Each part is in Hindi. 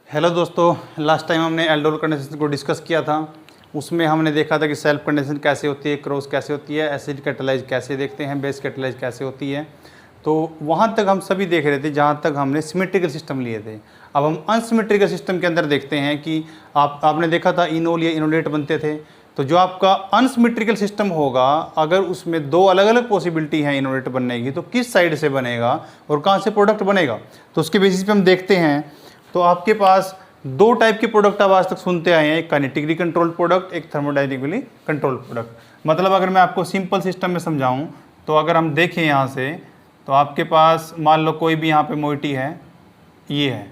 हेलो दोस्तों, लास्ट टाइम हमने एल्डोल कंडेंसेशन को डिस्कस किया था। उसमें हमने देखा था कि सेल्फ कंडेंसेशन कैसे होती है, क्रॉस कैसे होती है, एसिड कैटालाइज कैसे देखते हैं, बेस कैटालाइज कैसे होती है। तो वहाँ तक हम सभी देख रहे थे जहाँ तक हमने सिमेट्रिकल सिस्टम लिए थे। अब हम अनसिमेट्रिकल सिस्टम के अंदर देखते हैं कि आपने देखा था इनोल या इनोलेट बनते थे। तो जो आपका अनसिमेट्रिकल सिस्टम होगा, अगर उसमें दो अलग अलग पॉसिबिलिटी हैं इनोलेट बनने की, तो किस साइड से बनेगा और कहाँ से प्रोडक्ट बनेगा, तो उसके बेसिस पे हम देखते हैं। तो आपके पास दो टाइप के प्रोडक्ट आप आज तक सुनते आए हैं, एक काइनेटिकली कंट्रोल्ड प्रोडक्ट, एक थर्मोडायनेमिकली कंट्रोल्ड प्रोडक्ट। मतलब अगर मैं आपको सिंपल सिस्टम में समझाऊं तो अगर हम देखें यहाँ से, तो आपके पास मान लो कोई भी यहाँ पे मोइटी है, ये है।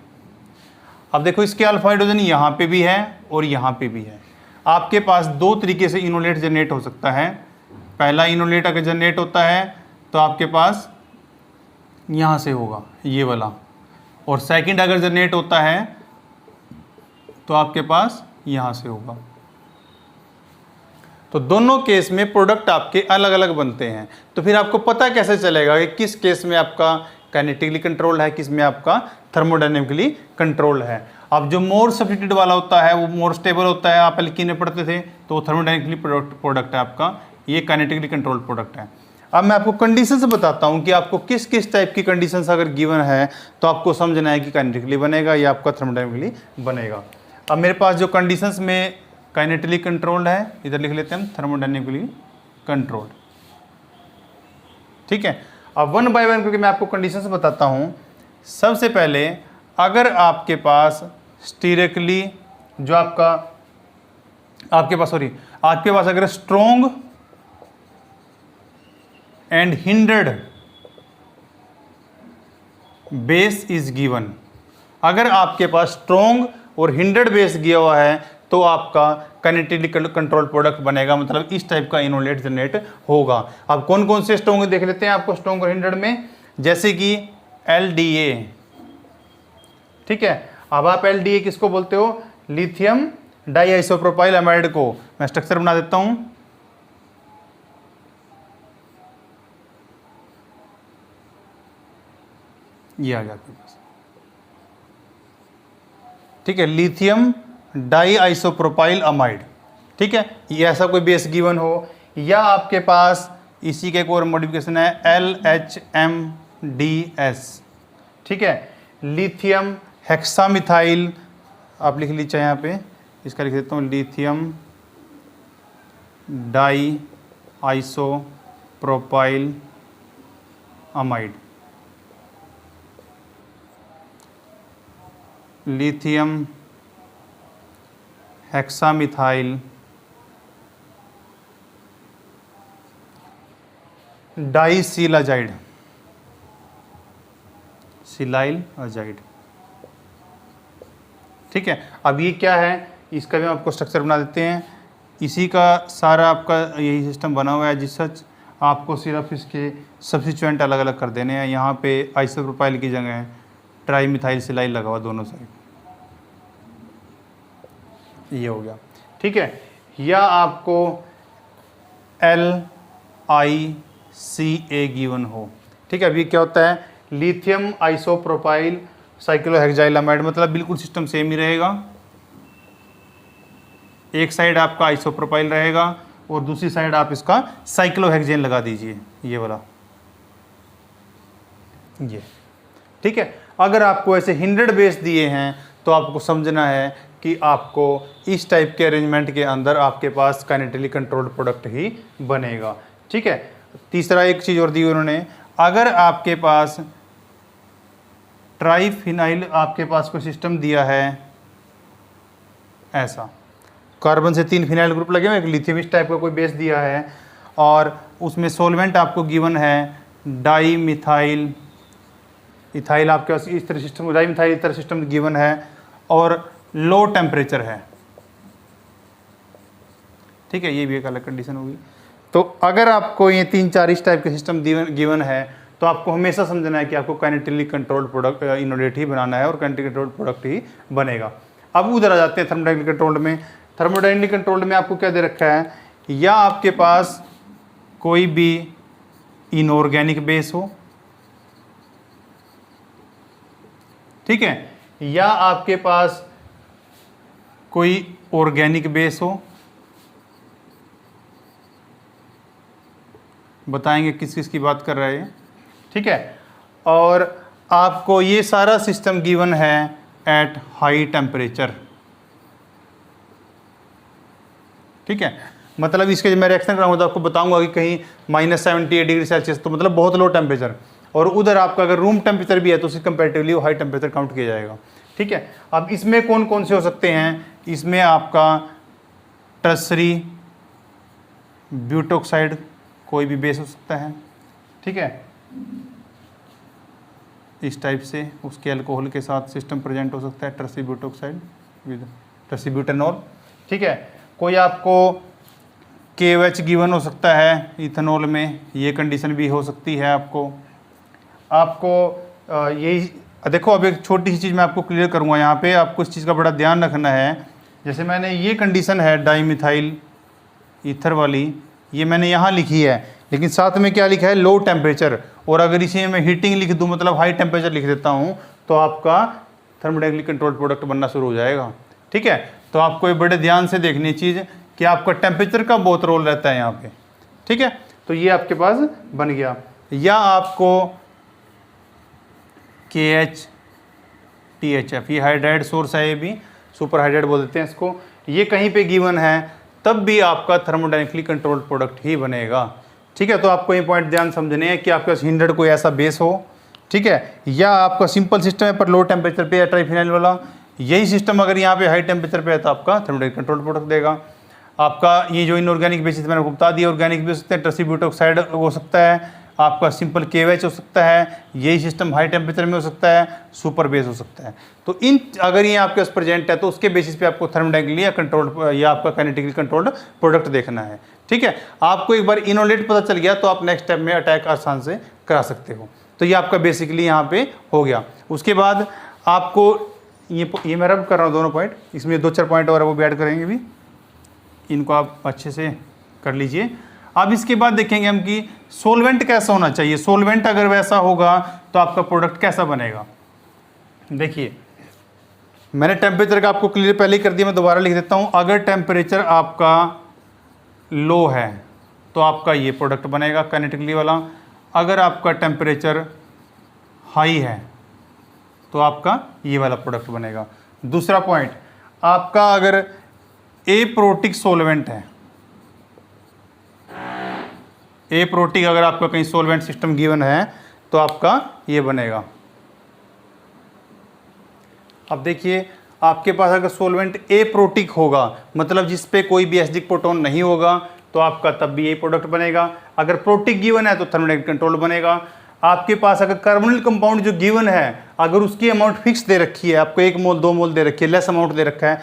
अब देखो इसके अल्फा हाइड्रोजन यहाँ पे भी है और यहाँ पे भी है। आपके पास दो तरीके से इनोलेट जनरेट हो सकता है। पहला इनोलेट अगर जनरेट होता है तो आपके पास यहाँ से होगा ये वाला, और सेकंड अगर जनरेट होता है तो आपके पास यहाँ से होगा। तो दोनों केस में प्रोडक्ट आपके अलग अलग बनते हैं। तो फिर आपको पता कैसे चलेगा कि किस केस में आपका काइनेटिकली कंट्रोल है, किस में आपका थर्मोडायनेमिकली कंट्रोल है। अब जो मोर सब्स्टिट्यूट वाला होता है वो मोर स्टेबल होता है, आप एल्कीन में पढ़ते थे, तो वो थर्मोडायनेमिकली प्रोडक्ट है आपका, ये काइनेटिकली कंट्रोल प्रोडक्ट है। अब मैं आपको कंडीशंस बताता हूँ कि आपको किस किस टाइप की कंडीशंस अगर गिवन है तो आपको समझना है कि काइनेटिकली बनेगा या आपका थर्मोडायनेमिकली बनेगा। अब मेरे पास जो कंडीशंस में काइनेटिकली कंट्रोल्ड है, इधर लिख लेते हैं हम थर्मोडायनेमिकली कंट्रोल्ड। ठीक है। अब वन बाय वन करके मैं आपको कंडीशंस बताता हूँ। सबसे पहले अगर आपके पास स्टीरिकली जो आपके पास अगर strong and hindered base is given, अगर आपके पास स्ट्रोंग और हिंडर्ड बेस दिया हुआ है तो आपका काइनेटिकली कंट्रोल प्रोडक्ट बनेगा, मतलब इस टाइप का इनोलेट जनरेट होगा। अब कौन कौन से स्ट्रोंग देख लेते हैं आपको स्ट्रोंग और हिंडर्ड में, जैसे कि LDA। ठीक है। अब आप LDA किसको बोलते हो, लिथियम डाइआइसोप्रोपाइल अमाइड को। मैं स्ट्रक्चर बना देता हूं। ये आ गया आपके पास। ठीक है, लिथियम डाइआइसोप्रोपाइल अमाइड। ठीक है, ये ऐसा कोई बेस गिवन हो, या आपके पास इसी का एक और मॉडिफिकेशन है LHMDS। ठीक है, लिथियम हेक्सामिथाइल, आप लिख लीजिए यहाँ पे, इसका लिख देता हूँ lithium diisopropyl amide. Lithium hexamethyl disilazide, silyl azide. ठीक है। अब ये क्या है, इसका भी आपको स्ट्रक्चर बना देते हैं। इसी का सारा आपका यही सिस्टम बना हुआ है, जिस सच आपको सिर्फ इसके सब्स्टिट्यूएंट अलग अलग कर देने हैं। यहाँ पे आइसोप्रोपाइल की जगह ट्राई मिथाइल सिलाइल लगा हुआ दोनों साइड, ये हो गया। ठीक है। या आपको LICA गिवन हो। ठीक है। अभी क्या होता है, लिथियम आइसोप्रोपाइल साइक्लोहेक्साइलामाइड, मतलब बिल्कुल सिस्टम सेम ही रहेगा। एक साइड आपका आइसोप्रोपाइल रहेगा और दूसरी साइड आप इसका साइक्लोहेक्सेन लगा दीजिए, ये वाला, ये। ठीक है। अगर आपको ऐसे हिंड्रेड बेस दिए हैं तो आपको समझना है कि आपको इस टाइप के अरेंजमेंट के अंदर आपके पास काइनेटिकली कंट्रोल्ड प्रोडक्ट ही बनेगा। ठीक है। तीसरा एक चीज़ और दी उन्होंने, अगर आपके पास ट्राइफिनाइल आपके पास कोई सिस्टम दिया है, ऐसा कार्बन से 3 फिनाइल ग्रुप लगे हुए, एक लिथियम इस टाइप का कोई बेस दिया है, और उसमें सोलवेंट आपको गिवन है डाई मिथाइल इथाइल, आपके पास इस तरह सिस्टम, डाई मिथाइल इस तरह सिस्टम गिवन है, और लो टेम्परेचर है। ठीक है, ये भी एक अलग कंडीशन होगी। तो अगर आपको ये 3-4 इस टाइप के सिस्टम गिवन है तो आपको हमेशा समझना है कि आपको काइनेटिकली कंट्रोल्ड प्रोडक्ट इनोलेट ही बनाना है और काइनेटिकली कंट्रोल्ड प्रोडक्ट ही बनेगा। अब उधर आ जाते हैं थर्मोडायनेमिकली कंट्रोल्ड में। थर्मोडायनेमिकली कंट्रोल्ड में आपको क्या दे रखा है, या आपके पास कोई भी इनऑर्गेनिक बेस हो, ठीक है, या आपके पास कोई ऑर्गेनिक बेस हो, बताएंगे किस किस की बात कर रहे हैं, ठीक है। और आपको ये सारा सिस्टम गिवन है एट हाई टेम्परेचर, ठीक है। मतलब इसके जब मैं रिएक्शन कराऊंगा तो आपको बताऊंगा कि कहीं -78 डिग्री सेल्सियस, तो मतलब बहुत लो टेम्परेचर, और उधर आपका अगर रूम टेम्परेचर भी है तो उससे कंपेरेटिवली हाई टेम्परेचर काउंट किया जाएगा, ठीक है। अब इसमें कौन कौन से हो सकते हैं, इसमें आपका टर्सरी ब्यूटोक्साइड कोई भी बेस हो सकता है, ठीक है, इस टाइप से उसके अल्कोहल के साथ सिस्टम प्रेजेंट हो सकता है, tertiary butoxide with tertiary butanol, ठीक है। कोई आपको KOH गिवन हो सकता है इथेनॉल में, ये कंडीशन भी हो सकती है आपको यही देखो। अब एक छोटी सी चीज़ मैं आपको क्लियर करूँगा, यहाँ पे आपको इस चीज़ का बड़ा ध्यान रखना है। जैसे मैंने ये कंडीशन है डाइमिथाइल ईथर वाली, ये मैंने यहाँ लिखी है, लेकिन साथ में क्या लिखा है, लो टेम्परेचर, और अगर इसे मैं हीटिंग लिख दूँ, मतलब हाई टेम्परेचर लिख देता हूँ, तो आपका थर्मोडायनेमिकली कंट्रोल्ड प्रोडक्ट बनना शुरू हो जाएगा, ठीक है। तो आपको ये बड़े ध्यान से देखनी चीज़ कि आपका टेम्परेचर का बहुत रोल रहता है यहाँ पे, ठीक है। तो ये आपके पास बन गया। या आपको KHTHF, ये हाइड्राइड सोर्स है, ये भी सुपर हाइड्राइड बोल देते हैं इसको, ये कहीं पे गिवन है, तब भी आपका थर्मोडायनेमिकली कंट्रोल्ड प्रोडक्ट ही बनेगा, ठीक है। तो आपको ये पॉइंट ध्यान समझने हैं कि आपके पास हिंडर्ड कोई ऐसा बेस हो, ठीक है, या आपका सिंपल सिस्टम है पर लो टेम्परेचर पे है, ट्राइफिनाइल वाला, यही सिस्टम अगर यहाँ पे हाई टेम्परेचर पे है तो आपका थर्मोडायनेमिकली कंट्रोल्ड प्रोडक्ट देगा। आपका ये जो इनऑर्गेनिक बेसिस मैंने आपको बता दिया, ऑर्गेनिक भी हो सकते हैं, टर्सरी ब्यूटोक्साइड हो सकता है, आपका सिंपल KOH हो सकता है, यही सिस्टम हाई टेम्परेचर में हो सकता है, सुपर बेस हो सकता है। तो इन अगर ये आपके पास प्रेजेंट है तो उसके बेसिस पे आपको थर्मोडायनेमिकली या कंट्रोल्ड या आपका काइनेटिकली कंट्रोल्ड प्रोडक्ट देखना है, ठीक है। आपको एक बार इनोलेट पता चल गया तो आप नेक्स्ट स्टेप में अटैक आसान से करा सकते हो। तो ये आपका बेसिकली यहाँ पे हो गया। उसके बाद आपको ये मैं रब कर रहा हूँ दोनों पॉइंट, इसमें 2-4 पॉइंट और वो भी ऐड करेंगे भी, इनको आप अच्छे से कर लीजिए। अब इसके बाद देखेंगे हम कि सोलवेंट कैसा होना चाहिए। सोलवेंट अगर वैसा होगा तो आपका प्रोडक्ट कैसा बनेगा। देखिए मैंने टेम्परेचर का आपको क्लियर पहले ही कर दिया, मैं दोबारा लिख देता हूँ। अगर टेम्परेचर आपका लो है तो आपका ये प्रोडक्ट बनेगा काइनेटिकली वाला, अगर आपका टेम्परेचर हाई है तो आपका ये वाला प्रोडक्ट बनेगा। दूसरा पॉइंट, आपका अगर एप्रोटिक सोलवेंट है, एप्रोटिक अगर आपका कहीं सोलवेंट सिस्टम गिवन है तो आपका ये बनेगा। अब देखिए आपके पास अगर सोलवेंट एप्रोटिक होगा, मतलब जिस पे कोई भी एसिडिक प्रोटोन नहीं होगा, तो आपका तब भी ये प्रोडक्ट बनेगा। अगर प्रोटिक गिवन है तो थर्मोडायनेमिक कंट्रोल बनेगा। आपके पास अगर कार्बोनिल कंपाउंड जो गिवन है अगर उसकी अमाउंट फिक्स दे रखी है, आपको 1 मोल 2 मोल दे रखी है, लेस अमाउंट दे रखा है,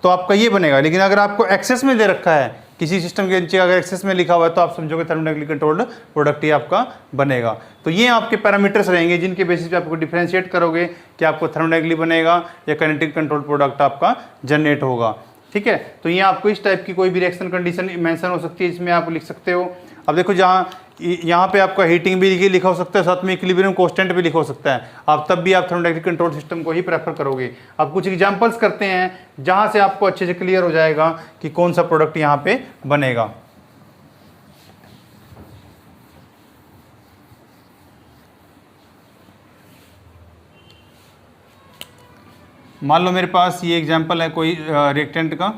तो आपका ये बनेगा। लेकिन अगर आपको एक्सेस में दे रखा है, किसी सिस्टम के नीचे अगर एक्सेस में लिखा हुआ है, तो आप समझोगे थर्मोडायनेमिकली कंट्रोल्ड प्रोडक्ट ही आपका बनेगा। तो ये आपके पैरामीटर्स रहेंगे जिनके बेसिस पे आपको डिफरेंशिएट करोगे कि आपको थर्मोडायनेमिकली बनेगा या काइनेटिक कंट्रोल प्रोडक्ट आपका जनरेट होगा, ठीक है। तो ये आपको इस टाइप की कोई भी रिएक्शन कंडीशन मेंशन हो सकती है, इसमें आप लिख सकते हो। अब देखो जहाँ यहाँ पे आपका हीटिंग भी लिखा हो सकता है, साथ में इक्विलिब्रियम कांस्टेंट भी लिखा हो सकता है, आप तब भी आप थर्मोडायनेमिक कंट्रोल सिस्टम को ही प्रेफर करोगे। अब कुछ एग्जांपल्स करते हैं जहाँ से आपको अच्छे से क्लियर हो जाएगा कि कौन सा प्रोडक्ट यहाँ पे बनेगा। मान लो मेरे पास ये एग्जाम्पल है कोई रिएक्टेंट का,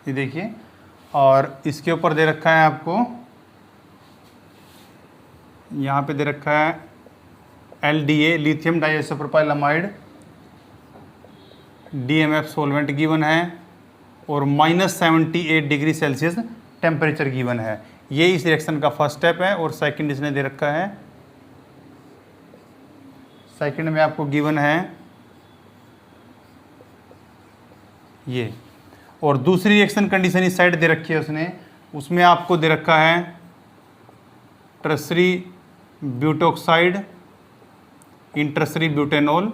ये देखिए, और इसके ऊपर दे रखा है आपको, यहाँ पे दे रखा है LDA lithium diisopropylamide, DMF solvent given है और -78 डिग्री सेल्सियस टेम्परेचर गिवन है। ये इस रिएक्शन का फर्स्ट स्टेप है। और सेकंड इसने दे रखा है, सेकंड में आपको गिवन है ये, और दूसरी रिएक्शन कंडीशन इस साइड दे रखी है उसने, उसमें आपको दे रखा है टर्सरी ब्यूटोक्साइड इन टर्सरी ब्यूटेनॉल,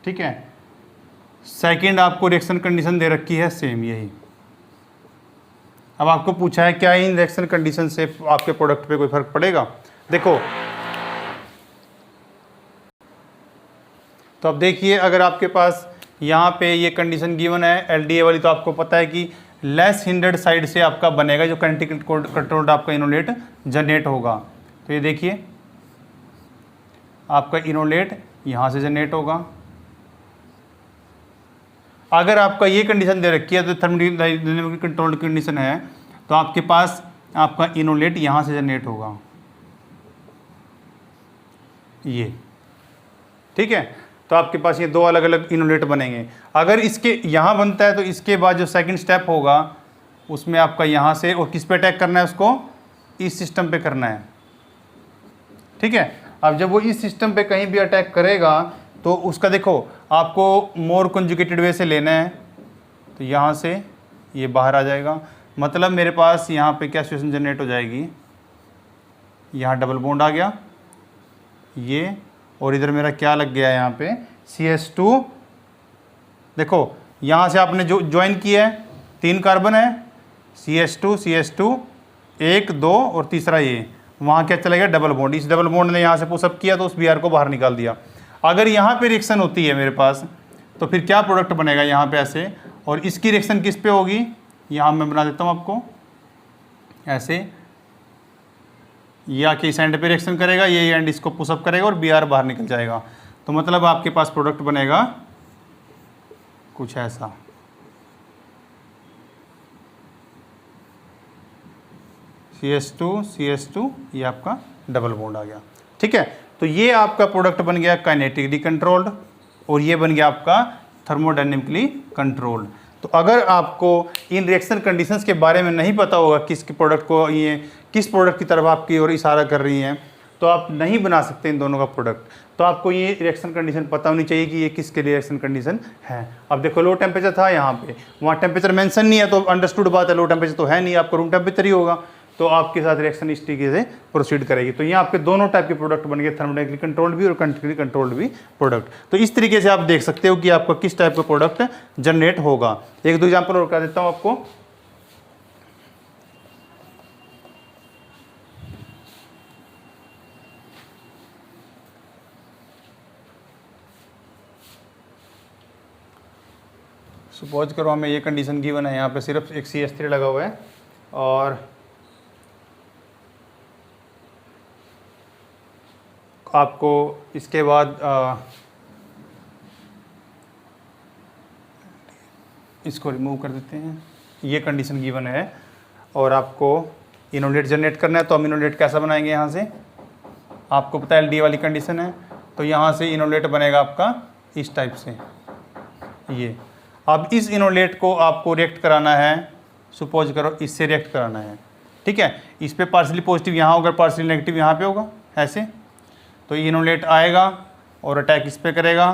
ठीक है। सेकंड आपको रिएक्शन कंडीशन दे रखी है सेम यही, अब आपको पूछा है क्या इन रिएक्शन कंडीशन से आपके प्रोडक्ट पे कोई फर्क पड़ेगा। देखो तो अब देखिए, अगर आपके पास यहाँ पे ये कंडीशन गिवन है एलडीए वाली, तो आपको पता है कि लेस हिंडर्ड साइड से आपका बनेगा जो कंट्रोल्ड आपका इनोलेट जनरेट होगा। तो ये देखिए आपका इनोलेट यहाँ से जनरेट होगा। अगर आपका ये कंडीशन दे रखी है तो थर्मोडायनेमिक कंट्रोल्ड कंडीशन है, तो आपके पास आपका इनोलेट यहाँ से जनरेट होगा, ये ठीक है। तो आपके पास ये दो अलग अलग इनोलेट बनेंगे। अगर इसके यहाँ बनता है तो इसके बाद जो सेकंड स्टेप होगा उसमें आपका यहाँ से, और किस पे अटैक करना है उसको, इस सिस्टम पे करना है, ठीक है। अब जब वो इस सिस्टम पे कहीं भी अटैक करेगा तो उसका देखो आपको मोर कंजुगेटेड वे से लेना है। तो यहाँ से ये बाहर आ जाएगा, मतलब मेरे पास यहाँ पे क्या सिचुएशन जनरेट हो जाएगी, यहाँ डबल बॉन्ड आ गया ये, और इधर मेरा क्या लग गया है यहाँ पे CH2। देखो यहाँ से आपने जो ज्वाइन किया है 3 कार्बन है, CH2 CH2 1 2 और तीसरा ये, वहाँ क्या चला गया डबल बॉन्ड। इस डबल बॉन्ड ने यहाँ से पुशअप किया तो उस Br को बाहर निकाल दिया। अगर यहाँ पे रिएक्शन होती है मेरे पास तो फिर क्या प्रोडक्ट बनेगा यहाँ पे ऐसे, और इसकी रिएक्शन किस पे होगी, यहाँ मैं बना देता हूँ आपको ऐसे, ये आके इस एंड पे रिएक्शन करेगा, ये एंड इसको पुशअप करेगा और Br बाहर निकल जाएगा। तो मतलब आपके पास प्रोडक्ट बनेगा कुछ ऐसा, CH2 ये आपका डबल बॉन्ड आ गया, ठीक है। तो ये आपका प्रोडक्ट बन गया काइनेटिकली कंट्रोल्ड, और ये बन गया आपका थर्मोडायनेमिकली कंट्रोल्ड। तो अगर आपको इन रिएक्शन कंडीशंस के बारे में नहीं पता होगा किस प्रोडक्ट को, ये किस प्रोडक्ट की तरफ आपकी ओर इशारा कर रही हैं, तो आप नहीं बना सकते इन दोनों का प्रोडक्ट। तो आपको ये रिएक्शन कंडीशन पता होनी चाहिए कि ये किसके लिए रिएक्शन कंडीशन है। अब देखो लो टेम्परेचर था यहाँ पे, वहाँ टेम्परेचर मेंशन नहीं है तो अंडरस्टूड बात है, लो टेम्परेचर तो है नहीं, आपका रूम टेम्परेचर ही होगा, तो आपके साथ रिएक्शन इस तरीके से प्रोसीड करेगी। तो यहाँ आपके दोनों टाइप के प्रोडक्ट बन गए, थर्मोडायनेमिकली कंट्रोल्ड भी और कंटिन्यूअसली कंट्रोल्ड भी प्रोडक्ट। तो इस तरीके से आप देख सकते हो कि आपका किस टाइप का प्रोडक्ट जनरेट होगा। एक दो एग्जाम्पल और कर देता हूँ आपको। सपोज करो हमें ये कंडीशन गिवन है, यहाँ पे सिर्फ एक CH3 लगा हुआ है और आपको इसके बाद इसको रिमूव कर देते हैं, ये कंडीशन गिवन है और आपको इनोलेट जनरेट करना है। तो हम इनोलेट कैसा बनाएंगे, यहाँ से आपको पता है LD वाली कंडीशन है, तो यहाँ से इनोलेट बनेगा आपका इस टाइप से ये। अब इस इनोलेट को आपको रिएक्ट कराना है, सपोज करो इससे रिएक्ट कराना है, ठीक है। इस पे पार्शियली पॉजिटिव यहाँ होगा, पार्शियली नेगेटिव यहाँ पे होगा ऐसे, तो इनोलेट आएगा और अटैक इस पे करेगा,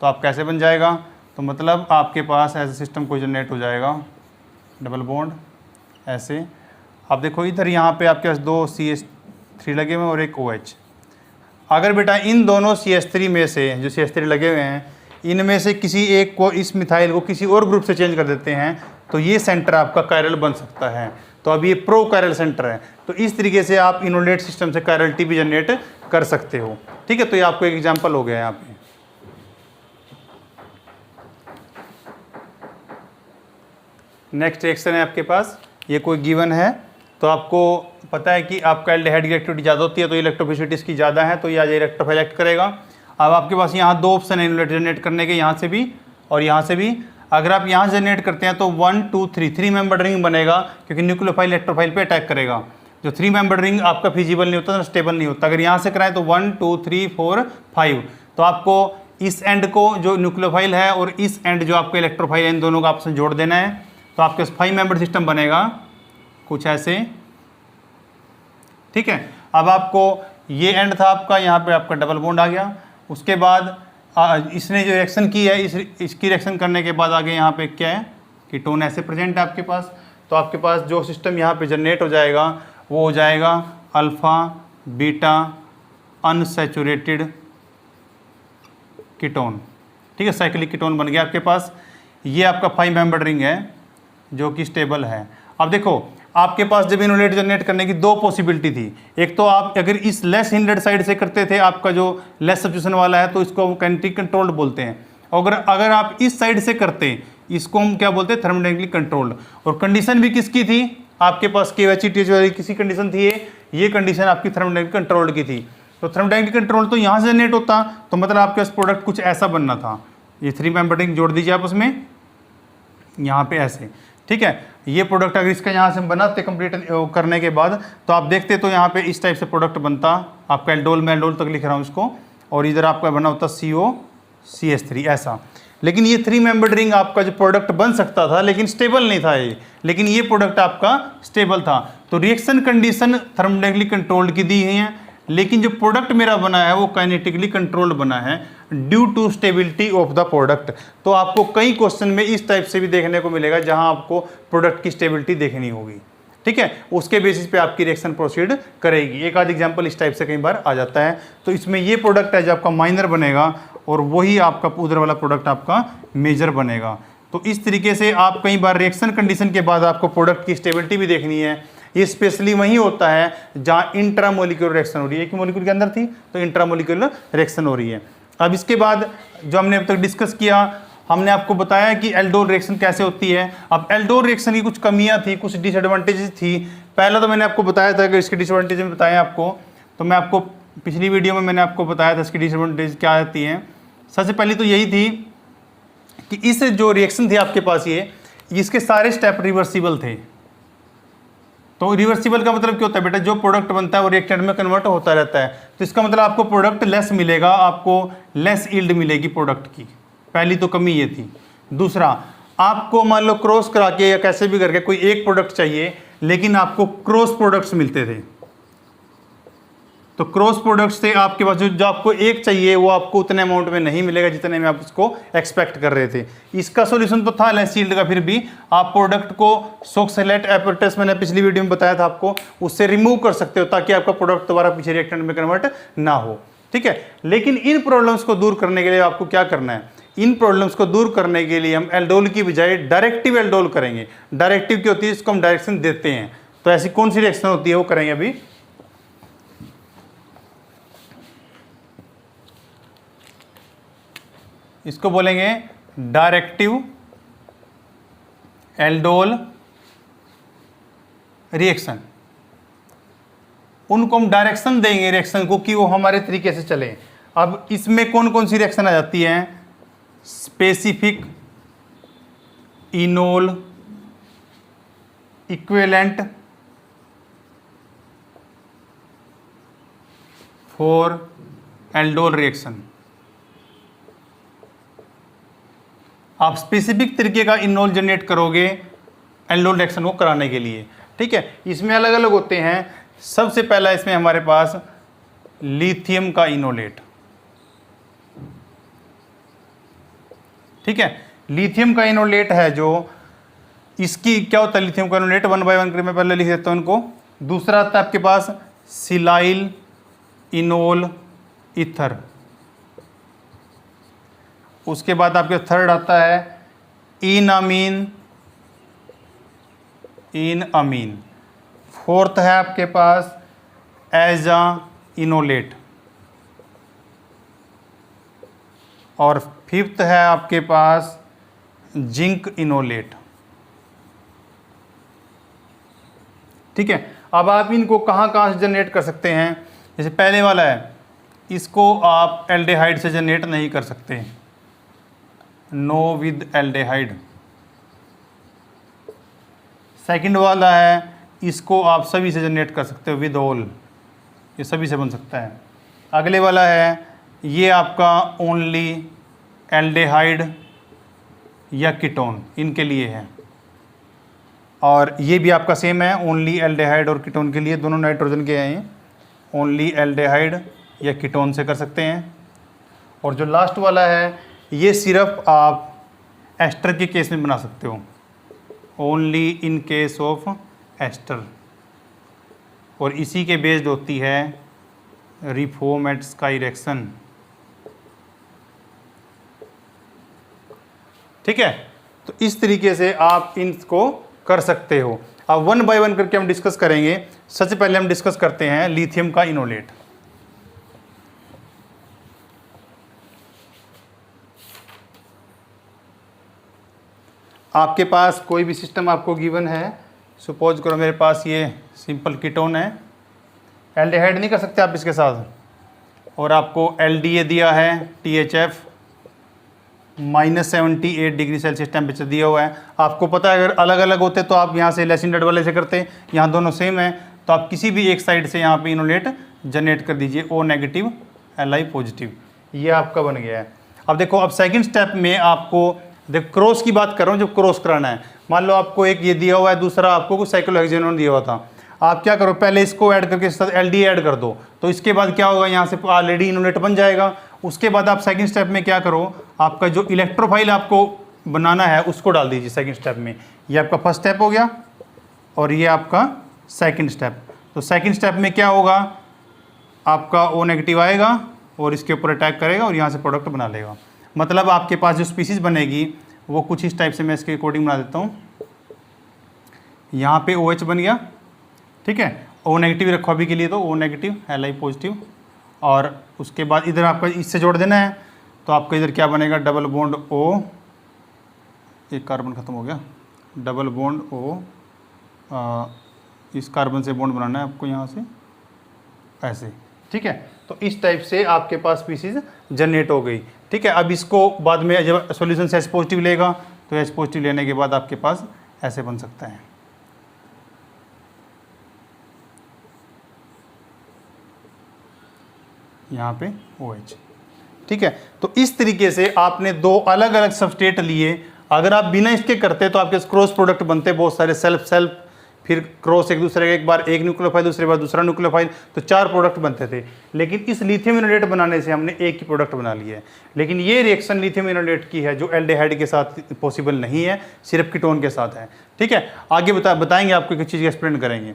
तो आप कैसे बन जाएगा, तो मतलब आपके पास ऐसा सिस्टम को जनरेट हो जाएगा, डबल बॉन्ड ऐसे। अब देखो इधर यहाँ पे आपके पास 2 CH3 लगे हुए हैं और एक OH। अगर बेटा इन दोनों CH3 में से, जो CH3 लगे हुए हैं, इनमें से किसी एक को, इस मिथाइल को किसी और ग्रुप से चेंज कर देते हैं, तो ये सेंटर आपका कायरल बन सकता है। तो अब ये प्रो कायरल सेंटर है, तो इस तरीके से आप इनोलेट सिस्टम से कायरलिटी भी जनरेट कर सकते हो, ठीक है। तो ये आपको एक एग्जांपल हो गया यहाँ पे। नेक्स्ट रिएक्शन है आपके पास, ये कोई गिवन है, तो आपको पता है कि आपका एल्डिहाइड की एक्टिविटी ज़्यादा होती है तो इलेक्ट्रोफिलिसिटी इसकी ज़्यादा है, तो ये आज इलेक्ट्रोफाइल एक्ट करेगा। अब आपके पास यहाँ 2 ऑप्शन है इनोलेट जनरेट करने के, यहाँ से भी और यहाँ से भी। अगर आप यहाँ जनरेट करते हैं तो 1 2 3 मेंबर रिंग बनेगा, क्योंकि न्यूक्लियोफाइल इलेक्ट्रोफाइल पे अटैक करेगा। जो 3 मेंबर रिंग आपका फिजिबल नहीं होता, स्टेबल नहीं होता। अगर यहाँ से कराएं तो 1 2 3 4 5, तो आपको इस एंड को जो न्यूक्लियोफाइल है और इस एंड जो आपका इलेक्ट्रोफाइल है, इन दोनों को आपस में जोड़ देना है, तो आपके पास 5 मेंबर सिस्टम बनेगा कुछ ऐसे, ठीक है। अब आपको ये एंड था आपका, यहाँ पे आपका डबल बॉन्ड आ गया। उसके बाद इसने जो रिएक्शन की है, इसकी रिएक्शन करने के बाद आगे यहाँ पे क्या है, कीटोन ऐसे प्रेजेंट है आपके पास। तो आपके पास जो सिस्टम यहाँ पे जनरेट हो जाएगा वो हो जाएगा अल्फ़ा बीटा अनसैचुरेटेड कीटोन, ठीक है। साइक्लिक कीटोन बन गया आपके पास। ये आपका 5 मेंबर रिंग है जो कि स्टेबल है। अब देखो आपके पास जब इनोलेट जनरेट करने की दो पॉसिबिलिटी थी, एक तो आप अगर इस लेस हिंडर्ड साइड से करते थे, आपका जो लेस सब्स्टिट्यूशन वाला है, तो इसको हम काइनेटिक कंट्रोल्ड बोलते हैं। और अगर आप इस साइड से करते, इसको हम क्या बोलते हैं, थर्मोडायनेमिकली कंट्रोल्ड। और कंडीशन भी किसकी थी, आपके पास KHTH वाली किसी कंडीशन थी, ये कंडीशन आपकी थर्मोडायनेमिकली कंट्रोल्ड की थी। तो थर्मोडायनेमिकली कंट्रोल तो यहाँ से जनरेट होता, तो मतलब आपके पास प्रोडक्ट कुछ ऐसा बनना था। ये 3 मेंबर रिंग जोड़ दीजिए आप उसमें, यहाँ पे ऐसे, ठीक है। ये प्रोडक्ट अगर इसका यहाँ से बनाते कंप्लीट करने के बाद, तो आप देखते तो यहाँ पे इस टाइप से प्रोडक्ट बनता आपका। एल्डोल, मैं एल्डोल तक लिख रहा हूँ इसको, और इधर आपका बना होता COCH3 ऐसा। लेकिन ये 3 मेंबर्ड रिंग आपका जो प्रोडक्ट बन सकता था, लेकिन स्टेबल नहीं था ये, लेकिन ये प्रोडक्ट आपका स्टेबल था। तो रिएक्शन कंडीशन थर्मोडायनेमिकली कंट्रोल्ड की दी हुई है, लेकिन जो प्रोडक्ट मेरा बना है वो काइनेटिकली कंट्रोल्ड बना है due to stability of the product. तो आपको कई क्वेश्चन में इस टाइप से भी देखने को मिलेगा, जहां आपको प्रोडक्ट की स्टेबिलिटी देखनी होगी, ठीक है। उसके बेसिस पे आपकी रिएक्शन प्रोसीड करेगी। एक आध एग्जांपल इस टाइप से कई बार आ जाता है। तो इसमें ये प्रोडक्ट है जो आपका माइनर बनेगा, और वही आपका उधर वाला प्रोडक्ट आपका मेजर बनेगा। तो इस तरीके से आप कई बार रिएक्शन कंडीशन के बाद आपको प्रोडक्ट की स्टेबिलिटी भी देखनी है। ये स्पेशली वही होता है जहाँ इंट्रामोलिक्यूलर रिएक्शन हो रही है। एक मॉलिक्यूल के अंदर थी तो इंट्रामोलिक्यूलर रिएक्शन हो रही है। अब इसके बाद जो हमने अब तक डिस्कस किया, हमने आपको बताया कि एल्डोल रिएक्शन कैसे होती है। अब एल्डोल रिएक्शन की कुछ कमियां थी, कुछ डिसएडवांटेजेस थी। पहला तो मैंने आपको बताया था कि इसके डिसएडवांटेज में बताया आपको, तो मैं आपको पिछली वीडियो में मैंने आपको बताया था इसकी डिसएडवांटेज क्या आती हैं। सबसे पहली तो यही थी कि इस जो रिएक्शन थी आपके पास, ये इसके सारे स्टेप रिवर्सिबल थे। तो रिवर्सिबल का मतलब क्या होता है बेटा, जो प्रोडक्ट बनता है वो रिएक्टेंट में कन्वर्ट होता रहता है। तो इसका मतलब आपको प्रोडक्ट लेस मिलेगा, आपको लेस यील्ड मिलेगी प्रोडक्ट की। पहली तो कमी ये थी। दूसरा, आपको मान लो क्रॉस करा के या कैसे भी करके कोई एक प्रोडक्ट चाहिए, लेकिन आपको क्रॉस प्रोडक्ट्स मिलते थे। तो क्रॉस प्रोडक्ट्स से आपके पास जो आपको एक चाहिए वो आपको उतने अमाउंट में नहीं मिलेगा जितने में आप उसको एक्सपेक्ट कर रहे थे। इसका सॉल्यूशन तो था लेस यील्ड का, फिर भी आप प्रोडक्ट को सोक्सेलेट एपरेटस मैंने पिछली वीडियो में बताया था आपको, उससे रिमूव कर सकते हो ताकि आपका प्रोडक्ट दोबारा पीछे रिएक्टेंट में कन्वर्ट ना हो, ठीक है। लेकिन इन प्रॉब्लम्स को दूर करने के लिए आपको क्या करना है, इन प्रॉब्लम्स को दूर करने के लिए हम एल्डोल की बजाय डायरेक्टिव एल्डोल करेंगे। डायरेक्टिव क्या होती है, इसको हम डायरेक्शन देते हैं। तो ऐसी कौन सी रिएक्शन होती है वो करेंगे अभी। इसको बोलेंगे डायरेक्टिव एल्डोल रिएक्शन। उनको हम डायरेक्शन देंगे रिएक्शन को कि वो हमारे तरीके से चले। अब इसमें कौन कौन सी रिएक्शन आ जाती है, specific enol equivalent for aldol reaction. आप स्पेसिफिक तरीके का इनोल जनरेट करोगे एल्डोल रिएक्शन को कराने के लिए, ठीक है। इसमें अलग अलग होते हैं। सबसे पहला इसमें हमारे पास लिथियम का इनोलेट, ठीक है। लिथियम का इनोलेट है जो, इसकी क्या होता है लिथियम का इनोलेट, 1 बाय 1 करके मैं पहले लिख देता हूं इनको। दूसरा आता है आपके पास सिलाइल इनोल ईथर। उसके बाद आपके थर्ड आता है इनअमीन फोर्थ है आपके पास एजा इनोलेट, और फिफ्थ है आपके पास जिंक इनोलेट, ठीक है। अब आप इनको कहाँ कहाँ से जनरेट कर सकते हैं, जैसे पहले वाला है, इसको आप एल्डेहाइड से जनरेट नहीं कर सकते, नो विद एल्डेहाइड। सेकंड वाला है, इसको आप सभी से जनरेट कर सकते हो विद ऑल, ये सभी से बन सकता है। अगले वाला है, ये आपका ओनली एल्डेहाइड या कीटोन इनके लिए है, और ये भी आपका सेम है, ओनली एल्डेहाइड और कीटोन के लिए, दोनों नाइट्रोजन के हैं, ओनली एल्डेहाइड या कीटोन से कर सकते हैं। और जो लास्ट वाला है, ये सिर्फ आप एस्टर के केस में बना सकते हो, only in case of ester, और इसी के बेस्ड होती है रिफॉर्मेट्स का रिएक्शन, ठीक है। तो इस तरीके से आप इनको कर सकते हो। अब वन बाय वन करके हम डिस्कस करेंगे। सबसे पहले हम डिस्कस करते हैं लिथियम का इनोलेट। आपके पास कोई भी सिस्टम आपको गिवन है, सपोज करो मेरे पास ये सिंपल कीटोन है, एल्डिहाइड नहीं कर सकते आप इसके साथ, और आपको LDA दिया है THF -78 डिग्री सेल्सियस टेम्परेचर दिया हुआ है। आपको पता है अगर अलग अलग होते तो आप यहाँ से लेसिंडेड वाले से करते, यहाँ दोनों सेम है, तो आप किसी भी एक साइड से यहाँ पे इनोलेट जनरेट कर दीजिए, O नेगेटिव Li पॉजिटिव, ये आपका बन गया है। अब देखो, अब सेकंड स्टेप में आपको देखो क्रॉस की बात कर रहा हूँ, जब क्रॉस कराना है, मान लो आपको एक ये दिया हुआ है, दूसरा आपको कुछ साइक्लोहेक्सेनोन दिया हुआ था, आप क्या करो पहले इसको ऐड करके साथ LDA ऐड कर दो, तो इसके बाद क्या होगा, यहाँ से ऑलरेडी इनोलेट बन जाएगा। उसके बाद आप सेकंड स्टेप में क्या करो, आपका जो इलेक्ट्रोफाइल आपको बनाना है उसको डाल दीजिए सेकंड स्टेप में। ये आपका फर्स्ट स्टेप हो गया और ये आपका सेकंड स्टेप। तो सेकंड स्टेप में क्या होगा, आपका O नेगेटिव आएगा और इसके ऊपर अटैक करेगा और यहाँ से प्रोडक्ट बना लेगा। मतलब आपके पास जो स्पीसीज बनेगी वो कुछ इस टाइप से, मैं इसके अकॉर्डिंग बना देता हूँ। यहाँ पे OH बन गया, ठीक है, O नेगेटिव रखो अभी के लिए, तो O नेगेटिव Li पॉजिटिव, और उसके बाद इधर आपका इससे जोड़ देना है, तो आपका इधर क्या बनेगा, डबल बॉन्ड O, एक कार्बन खत्म हो गया, डबल बॉन्ड O, इस कार्बन से बॉन्ड बनाना है आपको यहाँ से ऐसे, ठीक है। तो इस टाइप से आपके पास स्पीसीज जनरेट हो गई, ठीक है। अब इसको बाद में जब सॉल्यूशन से H पॉजिटिव लेगा, तो H पॉजिटिव लेने के बाद आपके पास ऐसे बन सकता है। यहाँ पे OH, ठीक है। तो इस तरीके से आपने दो अलग अलग सबस्ट्रेट लिए। अगर आप बिना इसके करते तो आपके क्रॉस प्रोडक्ट बनते बहुत सारे, सेल्फ फिर क्रॉस एक दूसरे के, एक बार एक न्यूक्लियोफाइल, दूसरी बार दूसरा न्यूक्लियोफाइल, तो 4 प्रोडक्ट बनते थे। लेकिन इस लिथियम इनोलेट बनाने से हमने एक ही प्रोडक्ट बना लिया है। लेकिन ये रिएक्शन लिथियम इनोलेट की है जो एल्डिहाइड के साथ पॉसिबल नहीं है, सिर्फ कीटोन के साथ है, ठीक है। आगे बताएंगे आपको, एक चीज़ एक्सप्लेन करेंगे।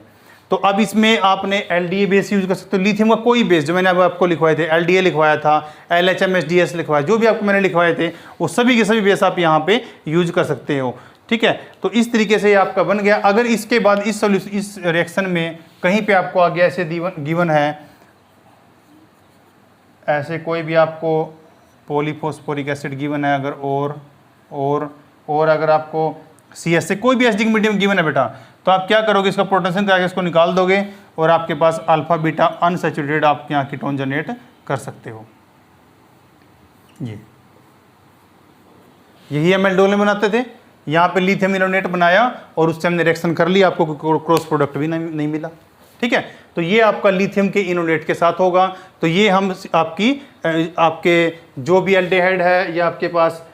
तो अब इसमें आपने LDA बेस यूज कर सकते हो, लिथियम का कोई बेस जो मैंने अब आपको लिखवाए थे, LDA लिखवाया था, LHMSDS लिखवाया, जो भी आपको मैंने लिखवाए थे वो सभी के सभी बेस आप यहाँ पे यूज कर सकते हो, ठीक है। तो इस तरीके से ये आपका बन गया। अगर इसके बाद इस रिएक्शन में कहीं पे आपको आगे ऐसे गिवन है, ऐसे कोई भी आपको पॉलीफॉस्फोरिक एसिड गिवन है अगर, और अगर आपको CS से कोई भी एसिडिक मीडियम गिवन है बेटा, तो आप क्या करोगे, इसका पोटेंशियल करके इसको निकाल दोगे और आपके पास अल्फा बीटा अनसैचुरेटेड आप यहाँ कीटोन जनरेट कर सकते हो। यही हम एल्डोल में बनाते थे। यहाँ पे लिथियम इनोलेट बनाया और उससे हमने रिएक्शन कर लिया, आपको क्रॉस प्रोडक्ट भी नहीं मिला, ठीक है। तो ये आपका लिथियम के इनोलेट के साथ होगा। तो ये हम आपके जो भी एल्डिहाइड है या आपके पास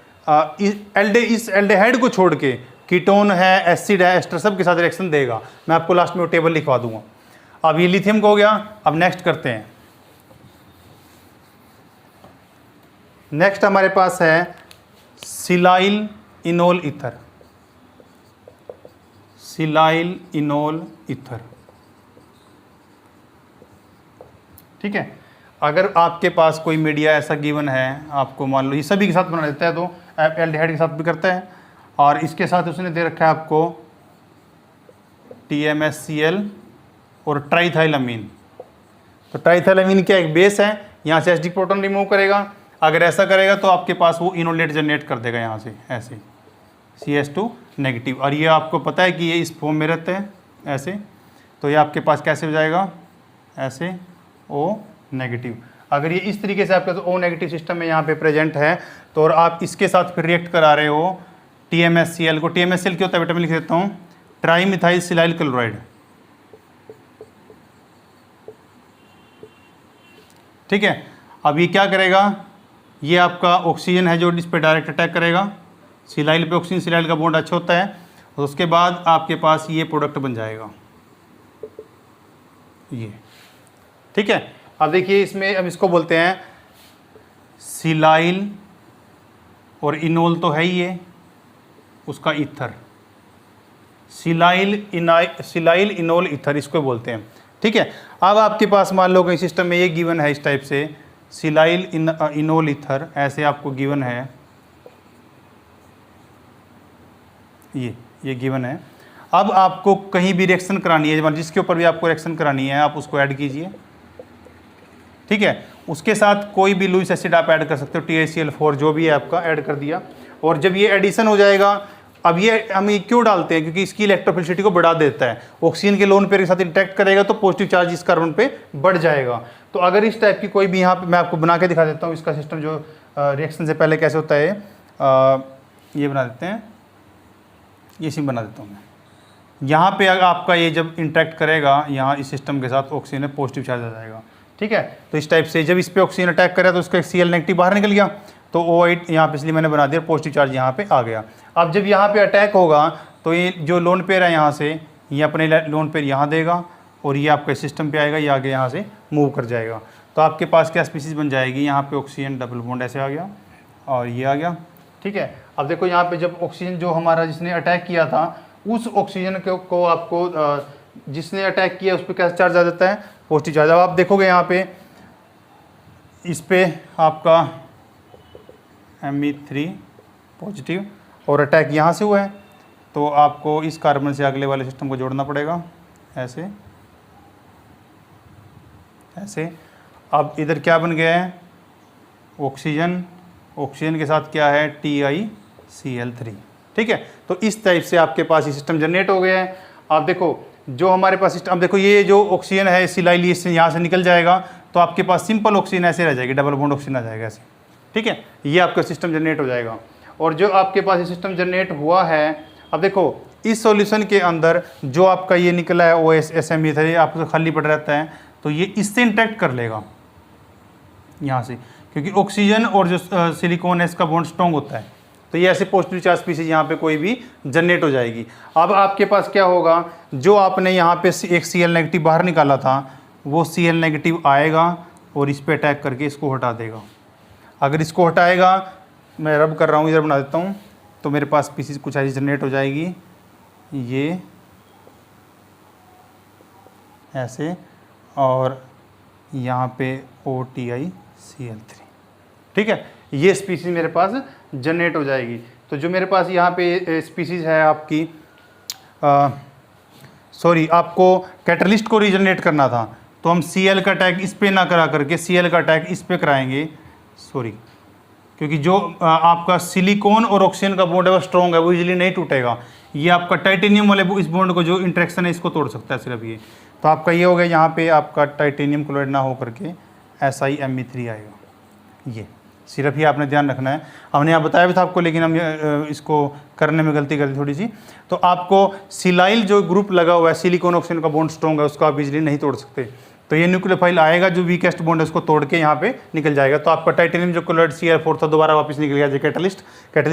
इस एल्डिहाइड को छोड़ के कीटोन है, एसिड है, एस्टर, सब के साथ रिएक्शन देगा। मैं आपको लास्ट में वो टेबल लिखवा दूंगा। अब ये लिथियम का हो गया। अब नेक्स्ट करते हैं। नेक्स्ट हमारे पास है silyl enol ether. Silyl enol ether, ठीक है। अगर आपके पास कोई मीडिया ऐसा गिवन है, आपको मान लो ये सभी के साथ बना देता है, तो एल्डिहाइड के साथ भी करता है, और इसके साथ उसने दे रखा है आपको TMSCl और ट्राइथाइलामीन। तो ट्राइथाइलामीन क्या एक बेस है, यहाँ से एसिडिक प्रोटॉन रिमूव करेगा। अगर ऐसा करेगा तो आपके पास वो इनोलेट जनरेट कर देगा यहाँ से ऐसे CS2 नेगेटिव। और ये आपको पता है कि ये इस फॉर्म में रहते हैं ऐसे, तो ये आपके पास कैसे हो जाएगा, ऐसे O नेगेटिव। अगर ये इस तरीके से आपका O नेगेटिव सिस्टम में यहाँ पे प्रेजेंट है, तो और आप इसके साथ फिर रिएक्ट करा रहे हो TMSCl को। TMSCl क्या होता है बेटा, मैं लिख देता हूँ, ट्राईमिथाइल सिलाइल क्लोराइड, ठीक है। अब ये क्या करेगा, ये आपका ऑक्सीजन है जो इस पर डायरेक्ट अटैक करेगा, सिलाइल पे ऑक्सीजन सिलाइल का बॉन्ड अच्छा होता है, और उसके बाद आपके पास ये प्रोडक्ट बन जाएगा ये, ठीक है। अब देखिए इसमें अब इसको बोलते हैं सिलाइल, और इनोल तो है ही ये, उसका ईथर, सिलाइल इनोल ईथर इसको बोलते हैं, ठीक है। अब आपके पास मान लो कहीं सिस्टम में ये गिवन है इस टाइप से, सिलाइल इनोल ईथर ऐसे आपको गिवन है, ये गिवन है। अब आपको कहीं भी रिएक्शन करानी है, जिसके ऊपर भी आपको रिएक्शन करानी है आप उसको ऐड कीजिए, ठीक है। उसके साथ कोई भी लुईस एसिड आप ऐड कर सकते हो, TiCl4 जो भी है आपका ऐड कर दिया। और जब ये एडिशन हो जाएगा, अब ये हम ये क्यों डालते हैं, क्योंकि इसकी इलेक्ट्रोफिलिसिटी को बढ़ा देता है। ऑक्सीजन के लोन पेयर के साथ इंटरेक्ट करेगा तो पॉजिटिव चार्ज इस कार्बन पे बढ़ जाएगा। तो अगर इस टाइप की कोई भी, यहाँ पे मैं आपको बना के दिखा देता हूँ इसका सिस्टम जो रिएक्शन से पहले कैसे होता है। ये बना देते हैं, ये सिम बना देता हूँ मैं। यहाँ पे अगर आपका ये जब इंटरेक्ट करेगा यहाँ इस सिस्टम के साथ, ऑक्सीजन में पॉजिटिव चार्ज आ जाएगा, ठीक है। तो इस टाइप से जब इस पे ऑक्सीजन अटैक करेगा तो उसका Cl नेगेटिव बाहर निकल गया, तो O8 यहाँ पे इसलिए मैंने बना दिया, पॉजिटिव चार्ज यहाँ पे आ गया। अब जब यहाँ पे अटैक होगा तो ये जो लोन पेयर है यहाँ से, ये अपने लोन पेयर यहाँ देगा और ये आपके सिस्टम पे आएगा, ये आगे यहाँ से मूव कर जाएगा। तो आपके पास क्या स्पीसीज बन जाएगी, यहाँ पे ऑक्सीजन डबल बॉन्ड ऐसे आ गया और ये आ गया, ठीक है। अब देखो यहाँ पे जब ऑक्सीजन जो हमारा जिसने अटैक किया था, उस ऑक्सीजन को आपको जिसने अटैक किया उस पर कैसा चार्ज आ जाता है, पॉजिटिव चार्ज। अब आप देखोगे यहाँ पे इस पे आपका Me3 पॉजिटिव और अटैक यहाँ से हुआ है, तो आपको इस कार्बन से अगले वाले सिस्टम को जोड़ना पड़ेगा ऐसे ऐसे। अब इधर क्या बन गया है, ऑक्सीजन, ऑक्सीजन के साथ क्या है TiCl3, ठीक है। तो इस टाइप से आपके पास ये सिस्टम जनरेट हो गया है। आप देखो जो हमारे पास सिस्टम, अब देखो ये जो ऑक्सीजन है सिलाइली इससे यहाँ से निकल जाएगा, तो आपके पास सिंपल ऑक्सीजन ऐसे रह जाएगी, डबल बॉन्ड ऑक्सीजन आ जाएगा ऐसे, ठीक है। ये आपका सिस्टम जनरेट हो जाएगा। और जो आपके पास ये सिस्टम जनरेट हुआ है, अब देखो इस सॉल्यूशन के अंदर जो आपका ये निकला है OSMe था, ये आपको खाली पड़ रहता है, तो ये इससे इंटरेक्ट कर लेगा यहाँ से, क्योंकि ऑक्सीजन और जो सिलिकॉन है इसका बॉन्ड स्ट्रॉन्ग होता है, तो ये ऐसे पॉजिटिव चार्ज स्पीसीज यहाँ पे कोई भी जनरेट हो जाएगी। अब आपके पास क्या होगा, जो आपने यहाँ पे एक Cl नेगेटिव बाहर निकाला था, वो Cl नेगेटिव आएगा और इस पे अटैक करके इसको हटा देगा। अगर इसको हटाएगा, मैं रब कर रहा हूँ, इधर बना देता हूँ, तो मेरे पास स्पीसीज कुछ ऐसी जनरेट हो जाएगी, ये ऐसे, और यहाँ पे OTiCl3, ठीक है। ये स्पीसीज मेरे पास जनरेट हो जाएगी। तो जो मेरे पास यहाँ पे स्पीसीज है आपकी, सॉरी आपको कैटलिस्ट को रीजनरेट करना था, तो हम Cl का अटैक इस पे ना करा करके Cl का अटैक इस पे कराएंगे, सॉरी, क्योंकि जो आपका सिलिकॉन और ऑक्सीजन का बॉन्ड है वो स्ट्रॉन्ग है, वो इजीली नहीं टूटेगा। ये आपका टाइटेनियम वाले इस बॉन्ड को जो इंट्रैक्शन है इसको तोड़ सकता है सिर्फ ये। तो आपका ये हो गया, यहाँ पे आपका टाइटेनियम क्लोराइड ना हो करके SiMe3 आएगा। ये सिर्फ ही आपने ध्यान रखना है, हमने यहाँ बताया भी था आपको, लेकिन हम इसको करने में गलती कर दी थोड़ी सी। तो आपको सिलाइल जो ग्रुप लगा हुआ है, सिलिकॉन ऑक्सीजन का बॉन्ड स्ट्रॉन्ग है, उसको आप इजीली नहीं तोड़ सकते। तो ये न्यूक्लियोफाइल आएगा जो वीकेस्ट बॉन्ड है उसको तोड़ के यहाँ पे निकल जाएगा। तो आपका टाइटेनियम जो क्लोराइड Cl4 था दोबारा वापस निकल गया, जो कैटलिस्ट